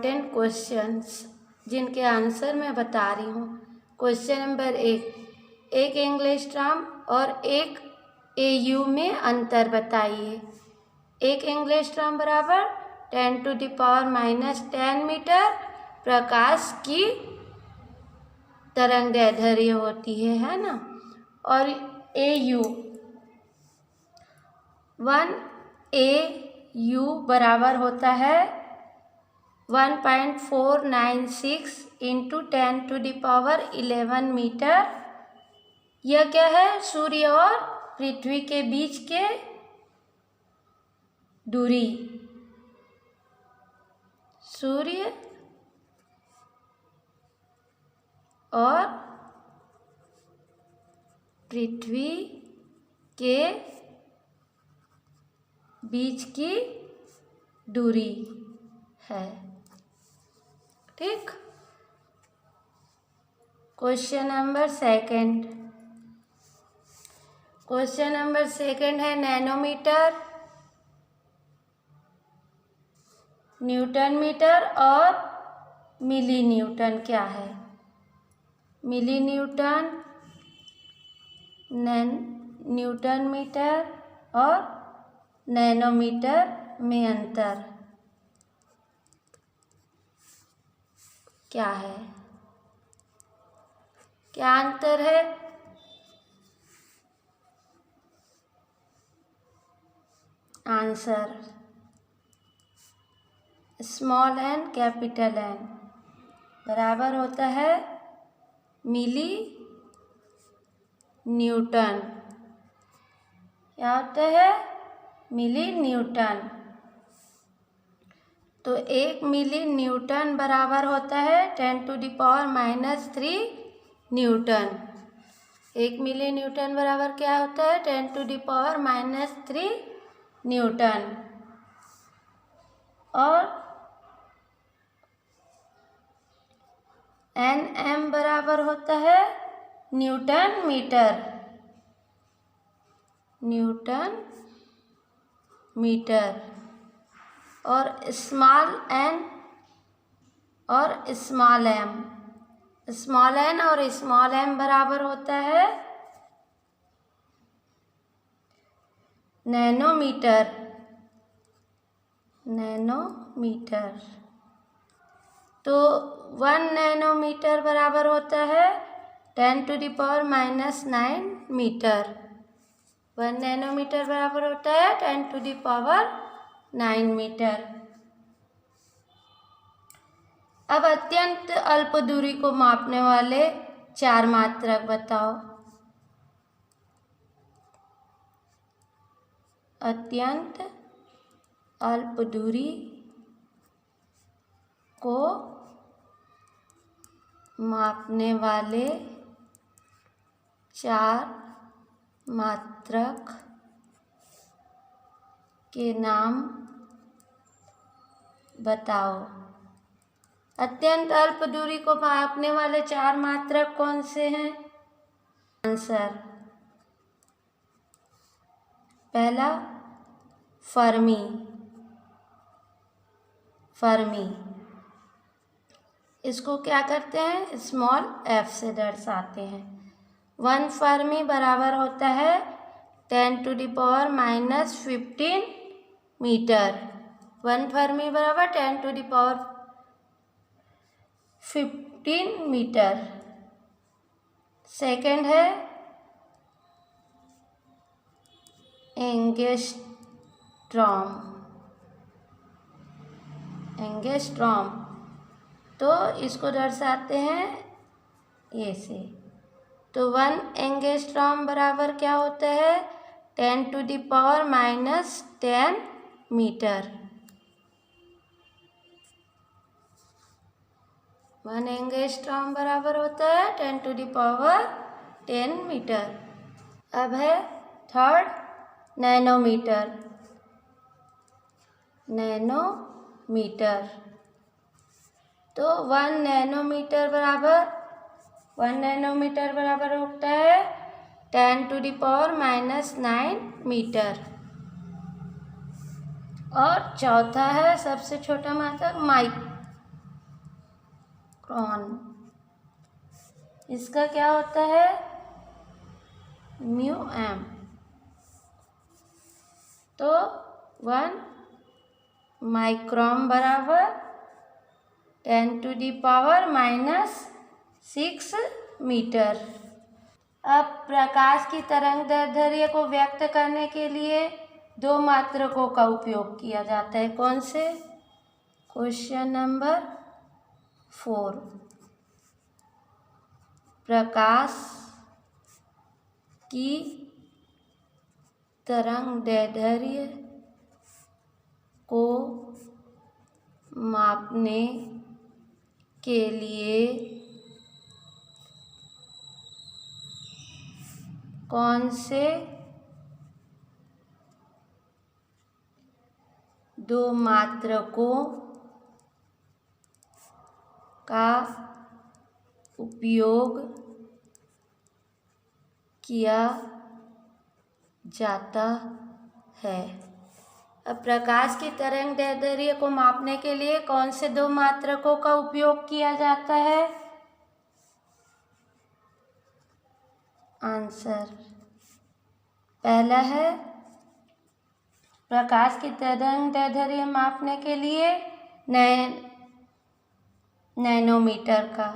10 questions जिनके answer मैं बता रही हूँ। क्वेश्चन नंबर 1, एक एंगस्ट्रॉम और एक AU में अंतर बताइए। एक एंगस्ट्रॉम बराबर 10⁻⁻10 मीटर प्रकाश की तरंगदैर्ध्य होती है ना। और AU 1 AU बराबर होता है 1.496 × 10⁻11 मीटर। यह क्या है? सूर्य और पृथ्वी के बीच के दूरी। सूर्य और पृथ्वी के बीच की दूरी है। ठीक। Question number 2। क्वेश्चन नंबर 2 है नैनोमीटर, न्यूटन मीटर और मिली न्यूटन क्या है। मिली न्यूटन, न्यूटन मीटर और नैनोमीटर में अंतर क्या है? क्या अंतर है? Answer small n capital N बराबर होता है मिली न्यूटन। क्या होता है? मिली न्यूटन। तो 1 मिली न्यूटन बराबर होता है 10⁻³ न्यूटन। 1 मिली न्यूटन बराबर क्या होता है? 10⁻³ न्यूटन। और Nm बराबर होता है न्यूटन मीटर। Newton metre. और स्मॉल n और स्मॉल m, स्मॉल n और स्मॉल m बराबर होता है नैनोमीटर। नैनोमीटर। तो 1 नैनोमीटर बराबर होता है 10⁻⁹ मीटर। 1 नैनोमीटर बराबर होता है 10⁻⁹ मीटर। अब अत्यंत अल्प दूरी को मापने वाले 4 मात्रक बताओ। अत्यंत अल्प दूरी को मापने वाले 4 मात्रक के नाम बताओ। अत्यंत अल्प दूरी को मापने वाले 4 मात्रक कौन से हैं? आंसर पहला फर्मी। फर्मी इसको क्या करते हैं? स्मॉल f से दर्शाते हैं। 1 फर्मी बराबर होता है 10⁻⁻15 मीटर। 1 फर्मी बराबर 10⁻15 मीटर। सेकंड है एंगस्ट्रॉम। एंगस्ट्रॉम तो इसको दर्शाते हैं ऐसे। तो 1 एंगस्ट्रॉम बराबर क्या होता है? 10⁻⁻10 मीटर। 1 एंगस्ट्रॉम बराबर होता है 10⁻10 मीटर। अब है थर्ड नैनोमीटर। नैनोमीटर तो 1 नैनोमीटर बराबर होता है 10⁻⁹ मीटर। और चौथा है सबसे छोटा मात्रक इसका क्या होता है? Mu M. तो 1 माइक्रोन बराबर 10⁻⁻6 मीटर। अब प्रकाश की तरंग दैर्ध्य को व्यक्त करने के लिए दो मात्रकों का उपयोग किया जाता है। कौन से? Question number 4। प्रकाश की तरंग दैर्ध्य को मापने के लिए कौन से दो मात्रकों का उपयोग किया जाता है? अब प्रकाश की तरंग दैर्ध्य को मापने के लिए कौन से दो मात्रकों का उपयोग किया जाता है? आंसर पहला है प्रकाश की तरंग दैर्ध्य मापने के लिए नैनोमीटर का,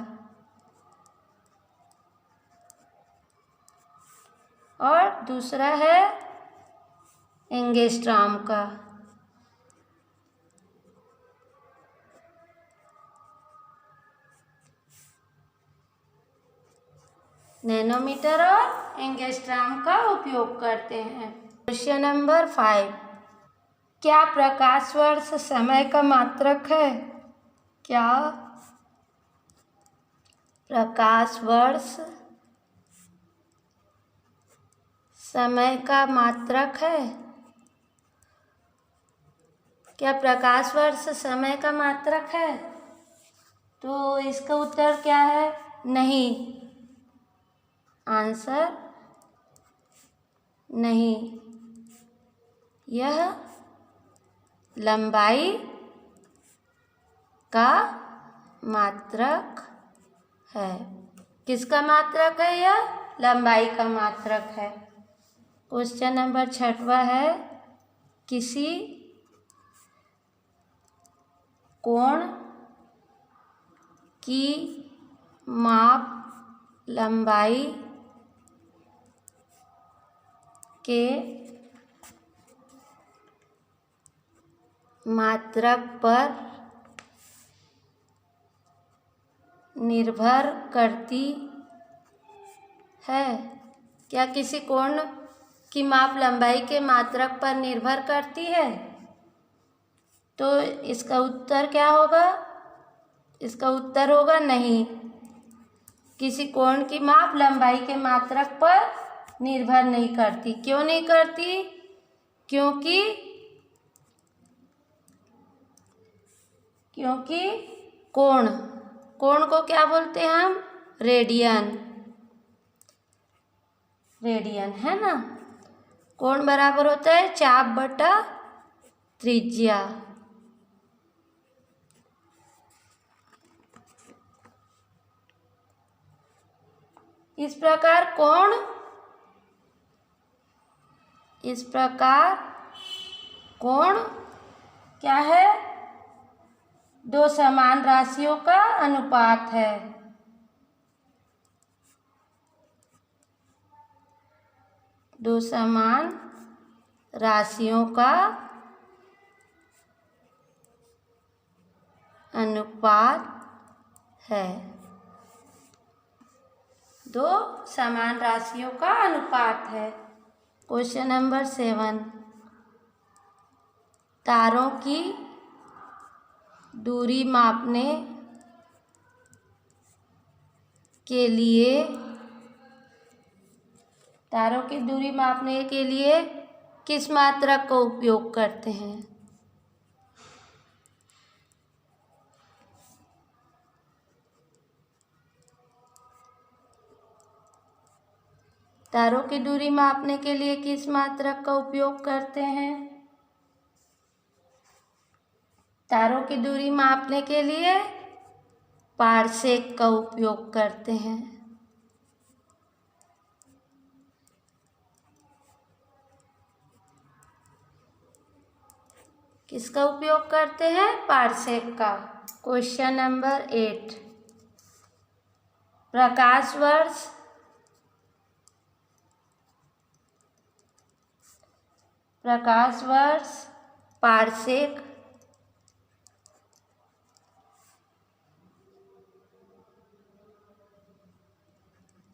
और दूसरा है एंगस्ट्रॉम का। नैनोमीटर और एंगस्ट्रॉम का उपयोग करते हैं। Question number 5। क्या प्रकाश वर्ष समय का मात्रक है? क्या प्रकाश वर्ष समय का मात्रक है? क्या प्रकाश वर्ष समय का मात्रक है? तो इसका उत्तर क्या है? नहीं। आंसर नहीं, यह लंबाई का मात्रक है। किसका मात्रक है? यह लंबाई का मात्रक है। क्वेश्चन नंबर 6 है, किसी कोण की माप लंबाई के मात्रक पर निर्भर करती है। क्या किसी कोण की माप लंबाई के मात्रक पर निर्भर करती है? तो इसका उत्तर क्या होगा? इसका उत्तर होगा नहीं। किसी कोण की माप लंबाई के मात्रक पर निर्भर नहीं करती। क्यों नहीं करती? क्योंकि कोण को क्या बोलते हैं हम? रेडियन है ना। कोण बराबर होता है चाप बटा त्रिज्या। इस प्रकार कोण क्या है? दो समान राशियों का अनुपात है। दो समान राशियों का अनुपात है। दो समान राशियों का अनुपात है। Question number 7। तारों की दूरी मापने के लिए किस मात्रक का उपयोग करते हैं? तारों की दूरी मापने के लिए किस मात्रक का उपयोग करते हैं? तारों की दूरी मापने के लिए पारसेक का उपयोग करते हैं। किसका उपयोग करते हैं? पारसेक का। क्वेश्चन नंबर 8, प्रकाश वर्ष पारसेक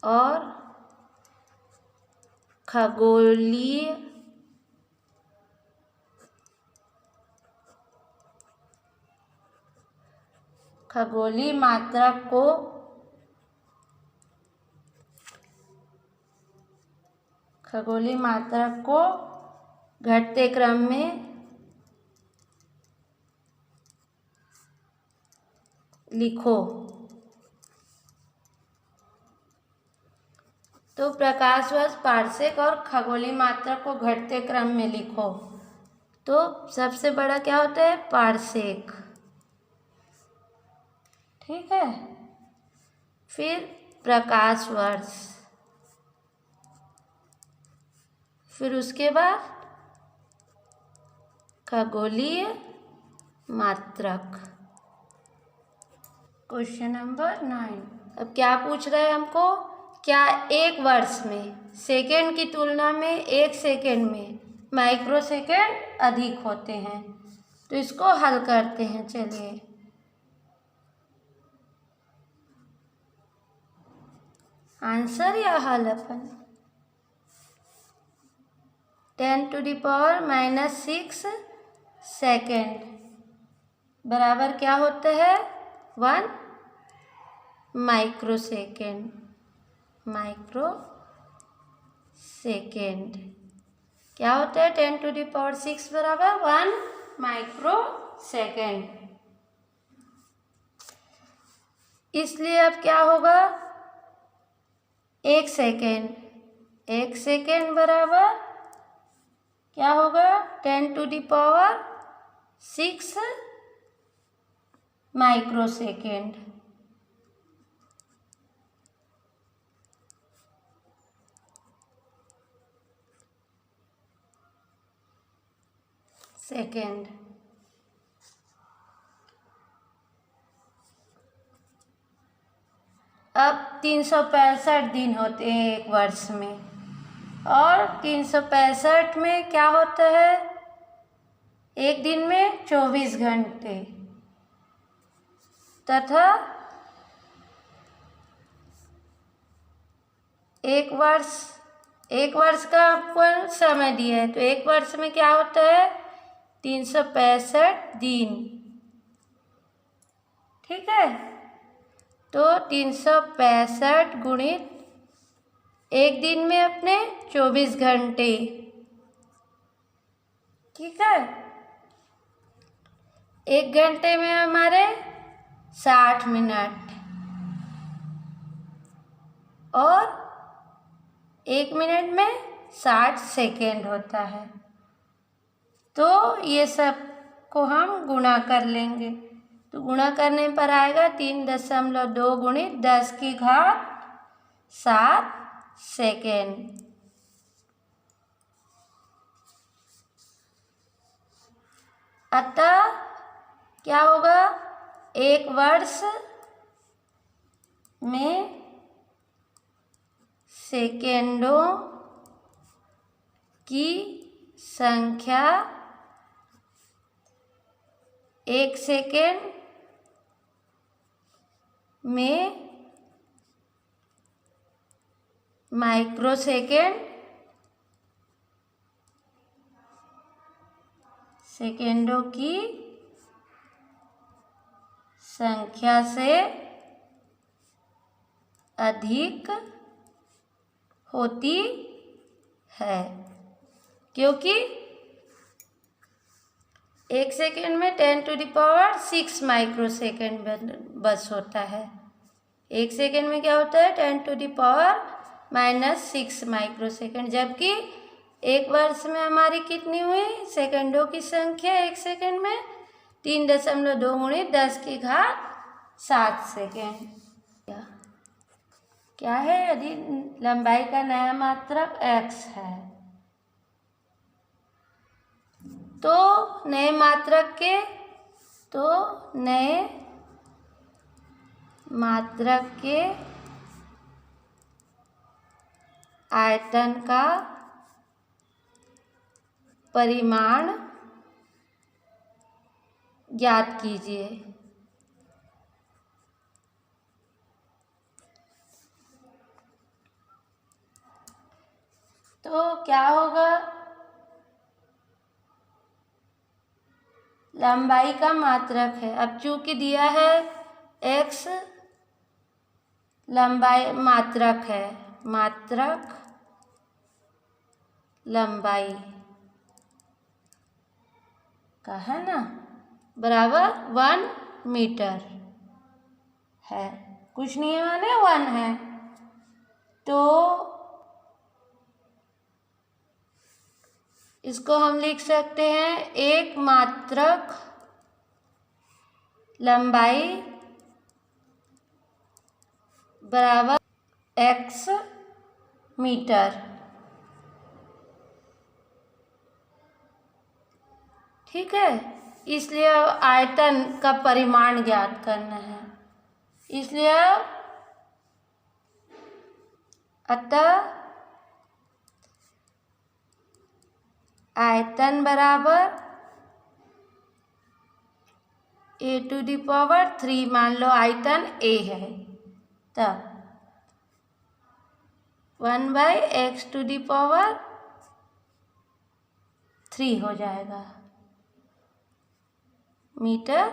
और खगोलीय मात्रक को घटते क्रम में लिखो। तो प्रकाश वर्ष, पारसेक और खगोलीय मात्रक को घटते क्रम में लिखो। तो सबसे बड़ा क्या होता है? पारसेक। ठीक है। फिर प्रकाश वर्ष, फिर उसके बाद खगोलीय मात्रक। क्वेश्चन नंबर 9, अब क्या पूछ रहे हैं हमको? क्या एक वर्ष में सेकेंड की तुलना में एक सेकेंड में माइक्रोसेकेंड अधिक होते हैं? तो इसको हल करते हैं। चलिए, आंसर या हल अपन 10⁻⁻6 सेकेंड बराबर क्या होता है? 1 माइक्रोसेकेंड। क्या होता है? 10⁻6 बराबर 1 माइक्रोसेकेंड। इसलिए अब क्या होगा? एक सेकेंड बराबर क्या होगा? 10⁻6 माइक्रोसेकेंड। सेकेंड। अब 365 दिन होते हैं एक वर्ष में, और 365 में क्या होता है? एक दिन में 24 घंटे तथा एक वर्ष का आपको समय दिया है। तो एक वर्ष में क्या होता है? 365 दिन। ठीक है। तो 365 गुणित एक दिन में अपने 24 घंटे। ठीक है। एक घंटे में हमारे 60 मिनट और एक मिनट में 60 सेकेंड होता है। तो ये सब को हम गुणा कर लेंगे। तो गुणा करने पर आएगा 3.2 गुणित 10⁻7 सेकेंड। अतः क्या होगा? एक वर्ष में सेकेंडों की संख्या एक सेकेंड में माइक्रोसेकेंड सेकेंडों की संख्या से अधिक होती है, क्योंकि एक सेकेंड में 10⁻6 माइक्रोसेकेंड बस होता है। एक सेकेंड में क्या होता है? 10⁻⁻6 माइक्रोसेकेंड। जबकि एक वर्ष में हमारी कितनी हुई सेकेंडों की संख्या? एक सेकेंड में 3.2 गुणित 10⁻7 7 सेकेंड। क्या है? यदि लंबाई का नया मात्रक x है तो नए मात्रक के आयतन का परिमाण ज्ञात कीजिए। तो क्या होगा? लंबाई का मात्रक है। अब चूंकि दिया है x लंबाई मात्रक है, मात्रक लंबाई का है ना, बराबर 1 मीटर है। कुछ नहीं है माने 1 है। तो इसको हम लिख सकते हैं एक मात्रक लंबाई बराबर x मीटर। ठीक है, इसलिए आयतन का परिमाण ज्ञात करना है। इसलिए अतः आयतन बराबर a⁴ मान लो आयतन a है, तब 1/x⁴ हो जाएगा मीटर